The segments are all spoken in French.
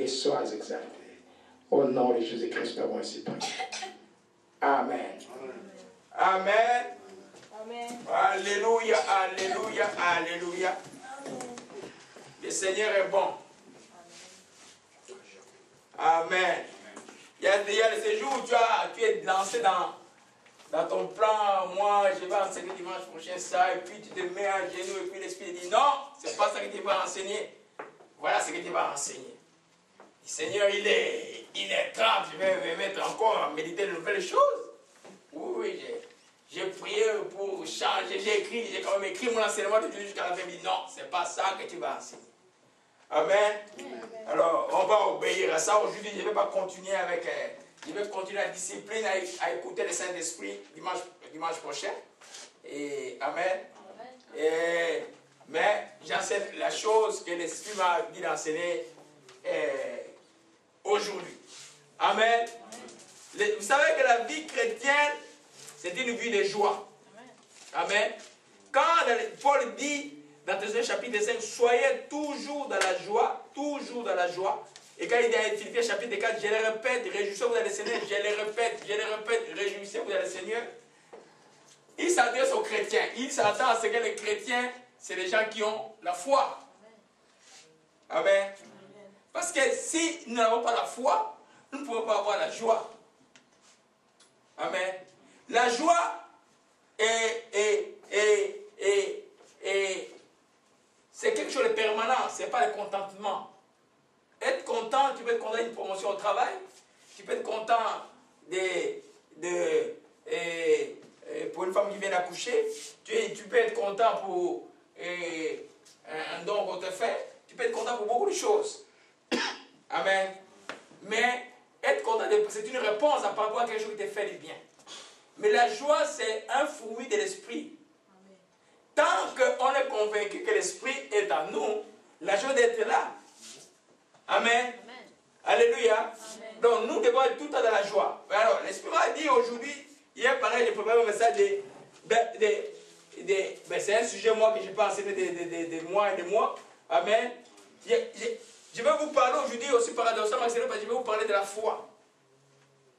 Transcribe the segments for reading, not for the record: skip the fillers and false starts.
et sois exalté. Au nom de Jésus-Christ, nous avons ainsi prié. Amen. Amen. Amen. Alléluia, alléluia, alléluia. Le Seigneur est bon. Amen. Il y a ces jours où tu es lancé dans ton plan. Moi, je vais enseigner dimanche prochain ça. Et puis tu te mets à genoux. Et puis l'Esprit dit non, c'est pas ça que tu vas enseigner. Voilà ce que tu vas enseigner. Le Seigneur, il est temps. Je vais me mettre encore à méditer de nouvelles choses. Oui, j'ai prié pour changer. J'ai quand même écrit mon enseignement de Dieu jusqu'à la fin. Il dit non, c'est pas ça que tu vas enseigner. Amen. Alors, on va obéir à ça. Aujourd'hui, je ne vais pas continuer avec... je vais continuer la discipline à écouter le Saint-Esprit dimanche prochain. Et Amen. Mais j'enseigne la chose que l'Esprit m'a dit d'enseigner aujourd'hui. Amen. Vous savez que la vie chrétienne, c'est une vie de joie. Amen. Quand Paul dit dans Thessaloniciens chapitre 5, soyez toujours dans la joie, toujours dans la joie. Et quand il dit à Philippiens chapitre 4, je le répète, réjouissez-vous dans le Seigneur, je le répète, réjouissez-vous dans le Seigneur. Il s'adresse aux chrétiens. Il s'attend à ce que les chrétiens, c'est les gens qui ont la foi. Amen. Parce que si nous n'avons pas la foi, nous ne pouvons pas avoir la joie. Amen. La joie c'est quelque chose de permanent, ce n'est pas le contentement. Être content, tu peux être content d'une promotion au travail, tu peux être content pour une femme qui vient d'accoucher, tu peux être content pour un don qu'on te fait, tu peux être content pour beaucoup de choses. Amen. Mais être content, c'est une réponse par rapport à quelque chose qui te fait du bien. Mais la joie, c'est un fruit de l'esprit. Tant qu'on est convaincu que l'Esprit est en nous, la joie d'être là. Amen. Amen. Alléluia. Amen. Donc nous devons être tout le temps dans la joie. Alors l'Esprit m'a dit aujourd'hui, hier pareil, j'ai préparé un message c'est un sujet moi que je peux enseigner des mois et des mois. Amen. Je vais vous parler aujourd'hui aussi paradoxalement, parce que je vais vous parler de la foi.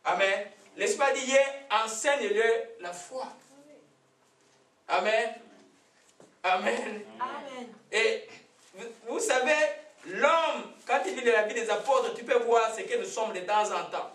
Amen. L'Esprit m'a dit hier, enseigne-le la foi. Amen. Amen. Amen. Et vous savez, l'homme, quand il lit de la vie des apôtres, tu peux voir ce que nous sommes de temps en temps.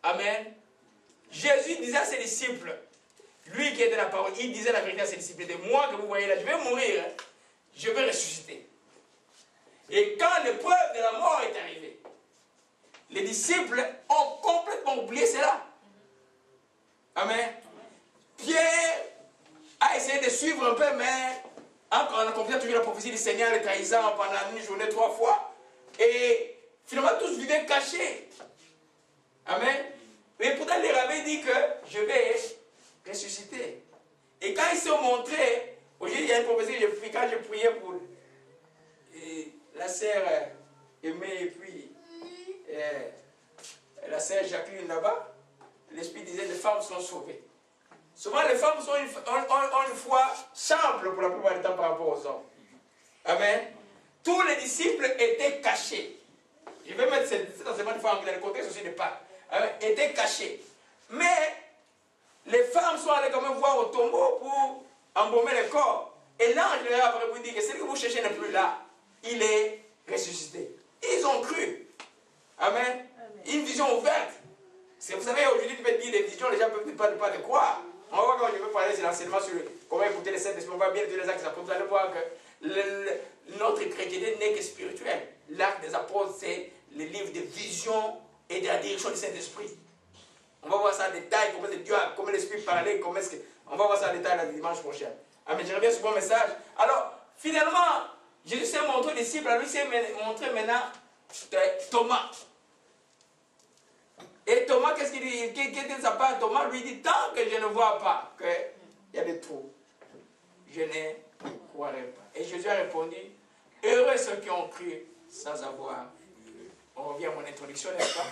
Amen. Jésus disait à ses disciples, lui qui était la parole, il disait la vérité à ses disciples, de moi que vous voyez là, je vais mourir, je vais ressusciter. Et quand l'épreuve de la mort est arrivée, les disciples ont complètement oublié cela. Amen. Pierre a essayé de suivre un peu, mais en accomplissant toujours la prophétie du Seigneur, le trahissant pendant une journée 3 fois. Et finalement, tous vivaient cachés. Amen. Mais pourtant, il leur avait dit que je vais ressusciter. Et quand ils se sont montrés, aujourd'hui, il y a une prophétie que j'ai pris quand je priais pour la sœur Aimée et puis la sœur Jacqueline là-bas. L'Esprit disait les femmes sont sauvées. Souvent, les femmes ont une foi simple pour la plupart du temps par rapport aux hommes. Amen. Tous les disciples étaient cachés. Je vais mettre cet enseignement de foi anglais, le contexte aussi de Pâques. Étaient cachés. Mais les femmes sont allées quand même voir au tombeau pour embaumer le corps. Et l'ange leur a après vous dit que celui que vous cherchez n'est plus là. Il est ressuscité. Ils ont cru. Amen. Une vision ouverte. Vous savez, aujourd'hui, tu peux dire des visions, les gens ne peuvent pas te croire. On va voir quand je vais parler de l'enseignement sur comment écouter les Saints-Esprits. On va bien dire les actes des apôtres. Vous allez voir que notre chrétienté n'est que spirituel. L'acte des apôtres, c'est le livre de vision et de la direction du Saint-Esprit. On va voir ça en détail, comment l'Esprit parlait, on va voir ça en détail le dimanche prochain. Amen. Je reviens sur mon message. Alors, finalement, Jésus s'est montré aux disciples, lui s'est montré maintenant Thomas. Et Thomas, qu'est-ce qu'il dit? Qu'est-ce que ça parle? Thomas lui dit, tant que je ne vois pas qu'il y a des trous, je ne croirai pas. Et Jésus a répondu, heureux ceux qui ont cru sans avoir vu. On revient à mon introduction, n'est-ce pas?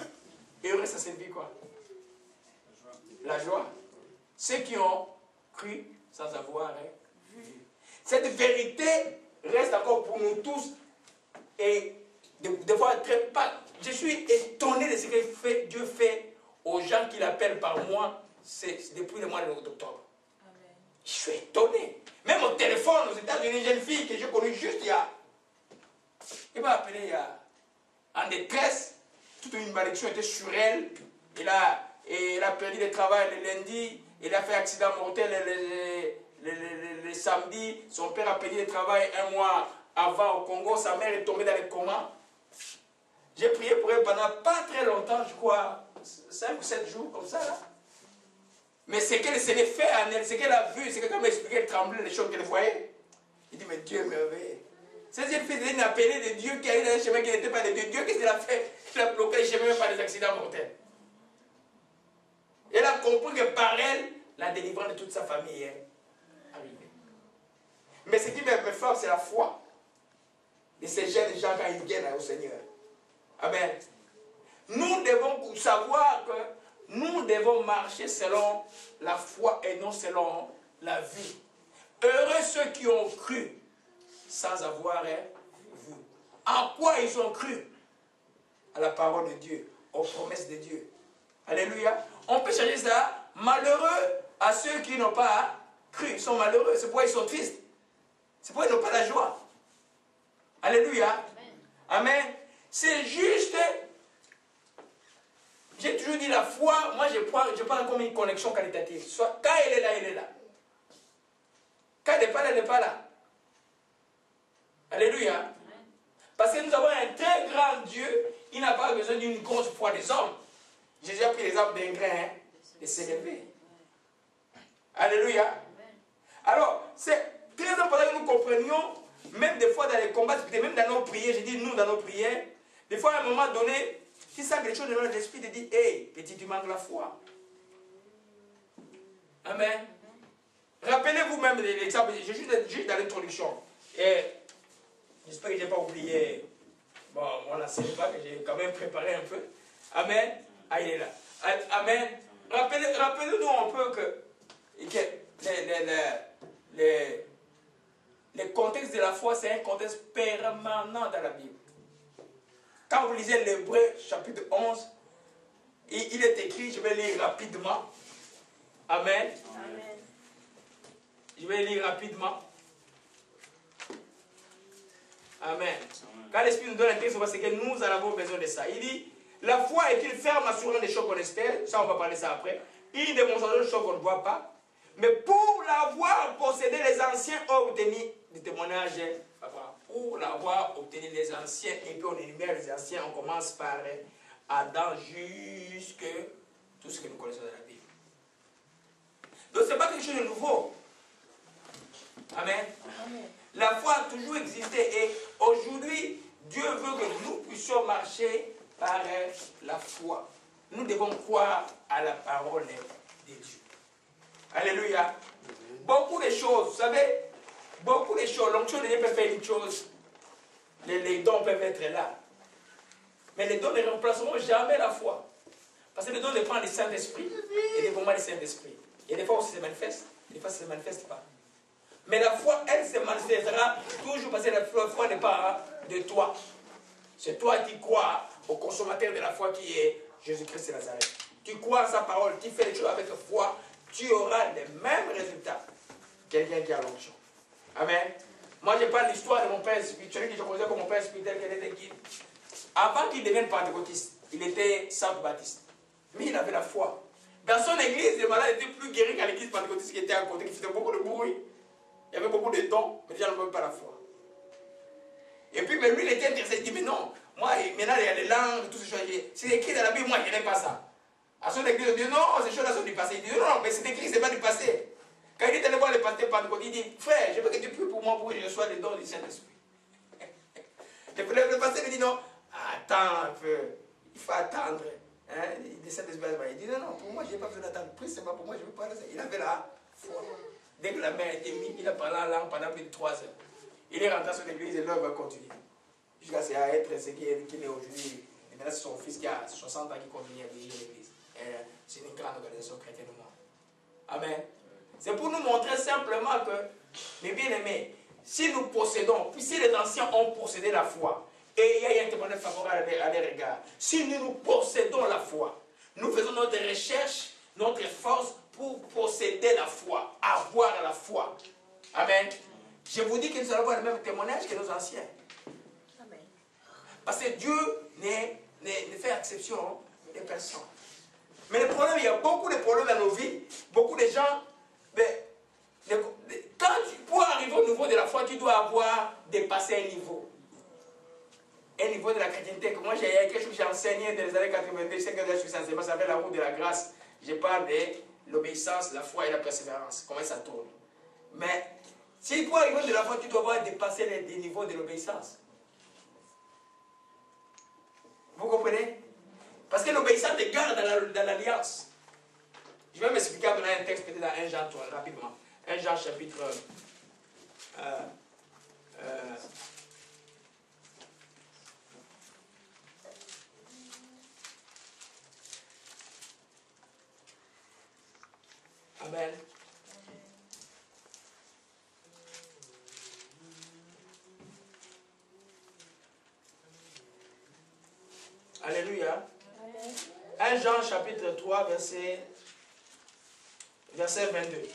Heureux, ça signifie quoi? La joie. Ceux qui ont cru sans avoir vu. Cette vérité reste encore pour nous tous et des fois je suis étonné de ce que Dieu fait aux gens qu'il appelle par moi, c'est depuis le mois d'octobre. Je suis étonné. Même au téléphone, aux États-Unis, une jeune fille que j'ai connue juste il m'a appelé en détresse. Toute une malédiction était sur elle. Elle a perdu le travail le lundi. Elle a fait accident mortel le samedi. Son père a perdu le travail un mois avant au Congo. Sa mère est tombée dans le coma. J'ai prié pour elle pendant pas très longtemps, je crois, 5 ou 7 jours, comme ça, là. Mais ce qu'elle s'est fait en elle, ce qu'elle a vu, c'est que quand elle m'expliquait, elle tremblait, les choses qu'elle voyait. Il dit, mais Dieu est merveilleux. C'est cette fille, c'est une appelée de Dieu qui allait dans un chemin qui n'était pas de Dieu. Dieu, qu'est-ce qu'il a fait? Il a bloqué le chemin par des accidents mortels. Elle a compris que par elle, la délivrance de toute sa famille est arrivée. Mais ce qui me frappe, c'est la foi de ces jeunes gens quand ils viennent au Seigneur. Amen. Nous devons savoir que nous devons marcher selon la foi et non selon la vie. Heureux ceux qui ont cru sans avoir vu. En quoi ils ont cru? À la parole de Dieu, aux promesses de Dieu. Alléluia. On peut changer ça. Malheureux à ceux qui n'ont pas cru. Ils sont malheureux. C'est pourquoi ils sont tristes. C'est pourquoi ils n'ont pas la joie. Alléluia. Amen. C'est juste. J'ai toujours dit la foi, moi je parle comme une connexion qualitative. Soit quand elle est là, elle est là. Quand elle n'est pas là, elle n'est pas là. Alléluia. Parce que nous avons un très grand Dieu, il n'a pas besoin d'une grosse foi des hommes. Jésus a pris l'exemple d'un grain et s'est élevé. Alléluia. Alors, c'est très important que nous comprenions, même des fois dans les combats, même dans nos prières, je dis nous dans nos prières, des fois à un moment donné, si ça quelque chose de l'esprit te dit, hey, petit, tu manques la foi. Amen. Rappelez-vous même de l'exemple, j'ai juste dans l'introduction. Et j'espère que je n'ai pas oublié, bon, on ne sait pas, que j'ai quand même préparé un peu. Amen. Ah, il est là. Amen. Rappelez-nous un peu que le contexte de la foi, c'est un contexte permanent dans la Bible. Quand vous lisez l'Hébreu, chapitre 11, il est écrit, je vais lire rapidement. Amen. Amen. Je vais lire rapidement. Amen. Quand l'Esprit nous donne un texte, c'est que nous en avons besoin de ça. Il dit, la foi est une ferme assurance des choses qu'on espère. Ça, on va parler ça après. Une démonstration de choses qu'on ne voit pas. Mais pour l'avoir possédé, les anciens ont obtenu des témoignages. Pour l'avoir obtenu les anciens, et puis on énumère les anciens, on commence par Adam jusque tout ce que nous connaissons dans la Bible. Donc ce n'est pas quelque chose de nouveau. Amen. Amen. La foi a toujours existé et aujourd'hui, Dieu veut que nous puissions marcher par la foi. Nous devons croire à la parole de Dieu. Alléluia. Beaucoup de choses, vous savez, beaucoup de choses. L'onction de Dieu peut faire une chose. Les dons peuvent être là. Mais les dons ne remplaceront jamais la foi. Parce que les dons dépendent du Saint-Esprit et des moments du Saint-Esprit. Et des fois aussi se manifeste, et des fois ça ne se manifeste pas. Mais la foi, elle se manifestera toujours parce que la foi n'est pas de toi. C'est toi qui crois au consommateur de la foi qui est Jésus-Christ de Nazareth. Tu crois à sa parole, tu fais les choses avec foi, tu auras les mêmes résultats. Quelqu'un qui a l'onction. Amen. Moi, je parle de l'histoire de mon père spirituel, que je connaissais comme mon père spirituel, qui était guide. Avant qu'il devienne pentecôtiste, il était Saint-Baptiste. Mais il avait la foi. Dans son église, les malades étaient plus guéris qu'à l'église pentecôtiste qui était à côté, qui faisait beaucoup de bruit. Il y avait beaucoup de dons, mais les gens n'avaient pas la foi. Et puis, mais lui, il était intéressé. Il dit, mais non, moi, maintenant, il y a les langues, tout ce choses. C'est écrit dans la Bible, moi, je n'aime pas ça. À son église, il dit, non, ces choses-là sont du passé. Il dit, non, mais c'est écrit, ce n'est pas du passé. Quand il est allé voir le pasteur pentecôtiste, il dit, frère, je veux que tu pries pour moi pour que je reçoive les dons du Saint-Esprit. Le pasteur lui dit, non, attends un peu, il faut attendre. Hein? Le Saint-Esprit, il dit, non, non, pour moi, je n'ai pas besoin d'attendre. Prie, c'est pas pour moi, je ne veux pas. Il avait la foi. Dès que la main a été mise, il a parlé en langue pendant plus de 3 heures. Il est rentré à son église et l'œuvre va continuer. Jusqu'à ce à être ce qu'il est aujourd'hui. Et maintenant, c'est son fils qui a 60 ans qui continue à diriger l'église. C'est une grande organisation chrétienne au monde. Amen. C'est pour nous montrer simplement que, mes bien-aimés, si nous possédons, puis si les anciens ont possédé la foi, Et il y a un témoignage favorable à des regards. Si nous possédons la foi, nous faisons notre recherche, notre force pour posséder la foi, avoir la foi. Amen. Je vous dis que nous allons avoir le même témoignage que nos anciens. Amen. Parce que Dieu ne fait exception des personnes. Mais le problème, il y a beaucoup de problèmes dans nos vies. Beaucoup de gens, pour arriver au niveau de la foi, tu dois avoir dépassé un niveau. Un niveau de la chrétienté. Moi, j'ai quelque chose que j'ai enseigné dans les années 90, c'est que je suis censé, ça s'appelle la route de la grâce. Je parle de l'obéissance, la foi et la persévérance. Comment ça tourne. Mais, si pour arriver de la foi, tu dois avoir dépassé les niveaux de l'obéissance. Vous comprenez? Parce que l'obéissance te garde dans l'alliance. Je vais m'expliquer dans un texte peut-être dans 1 Jean 3, rapidement. 1 Jean chapitre... Amen. Alléluia. 1 Jean chapitre 3, verset 22.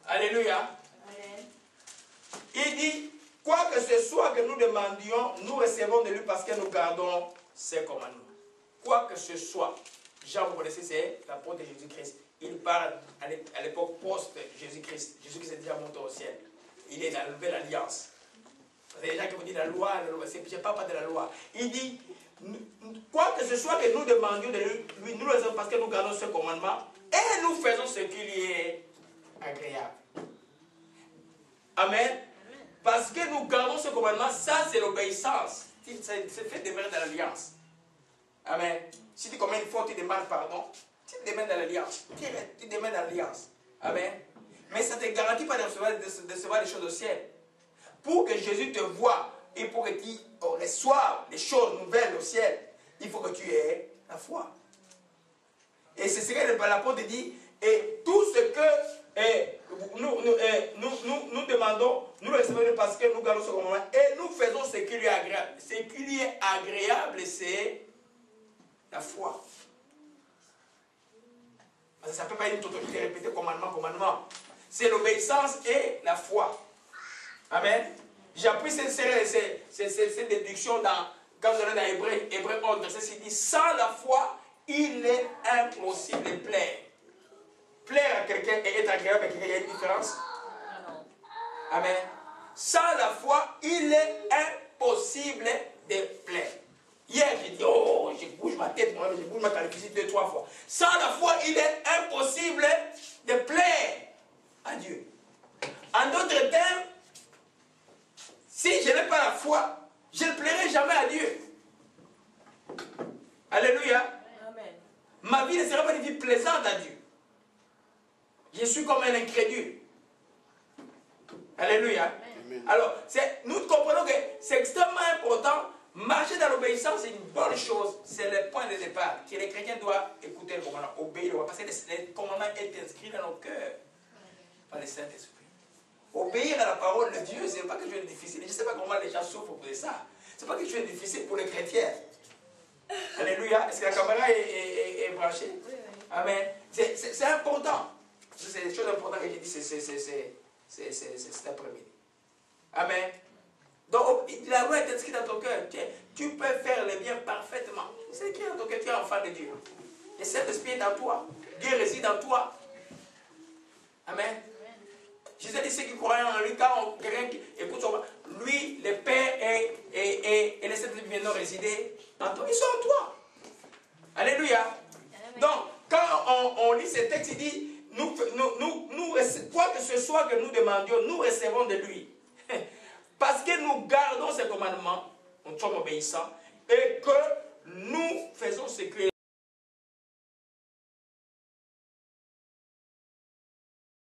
Alléluia. Il dit, quoi que ce soit que nous demandions, nous recevons de lui parce que nous gardons ses commandements. Quoi que ce soit. Jean, vous connaissez, c'est l'apôtre de Jésus-Christ. Il parle à l'époque post-Jésus-Christ. Jésus-Christ est déjà monté au ciel. Il est dans la nouvelle alliance. Il y a des gens qui vous disent la loi, je ne parle pas de la loi. Il dit, quoi que ce soit que nous demandions de lui, nous le faisons parce que nous gardons ce commandement et nous faisons ce qui lui est agréable. Amen. Parce que nous gardons ce commandement, ça c'est l'obéissance. C'est fait demeurer dans l'alliance. Amen. Si tu commets une faute, tu demandes pardon. Tu demandes dans l'alliance. Tu demandes dans l'alliance. Amen. Mais ça ne te garantit pas de recevoir des choses au ciel. Pour que Jésus te voie et pour que tu reçoives des choses nouvelles au ciel, il faut que tu aies la foi. Et c'est ce que l'apôtre dit. Et tout ce que nous demandons, nous le recevons parce que nous gardons ce commandement et nous faisons ce qui lui est agréable. Ce qui lui est agréable, c'est la foi. Parce que ça ne peut pas être une totalité répétée, commandement, commandement. C'est l'obéissance et la foi. Amen. J'ai appris cette déduction quand vous allez dans Hébreu 11, verset 6, dit, sans la foi, il est impossible de plaire. Plaire à quelqu'un et être agréable à quelqu'un, il y a une différence. Amen. Sans la foi, il est impossible de plaire. Hier, j'ai dit, oh, je bouge ma tête, moi, je bouge ma calvitie 2-3 fois. Sans la foi, il est impossible de plaire à Dieu. En d'autres termes, si je n'ai pas la foi, je ne plairai jamais à Dieu. Alléluia. Amen. Ma vie ne sera pas une vie plaisante à Dieu. Je suis comme un incrédule. Alléluia. Amen. Alors, nous comprenons que c'est extrêmement important. Marcher dans l'obéissance, c'est une bonne chose. C'est le point de départ. Que les chrétiens doivent écouter le commandement, obéir. Parce que le commandement est inscrit dans nos cœurs par le Saint-Esprit. Obéir à la parole de Dieu, ce n'est pas quelque chose de difficile. Je ne sais pas comment les gens souffrent pour ça. Ce n'est pas quelque chose de difficile pour les chrétiens. Alléluia. Est-ce que la caméra est branchée? Oui, oui. Amen. C'est important. C'est des choses importantes que j'ai dit cet après-midi. Amen. Donc, la loi est inscrite dans ton cœur. Tu peux faire le bien parfaitement. C'est écrit dans ton cœur, tu es enfant de Dieu. Le Saint-Esprit est dans toi. Dieu réside en toi. Amen. Jésus dit ceux qui croient en lui, quand quelqu'un écoute son lui, le Père et le Saint-Esprit viennent résider en toi. Ils sont en toi. Alléluia. Donc, quand on lit ce texte, il dit, quoi que ce soit que nous demandions, nous recevons de lui. Parce que nous gardons ses commandements, nous sommes obéissants, et que nous faisons ce que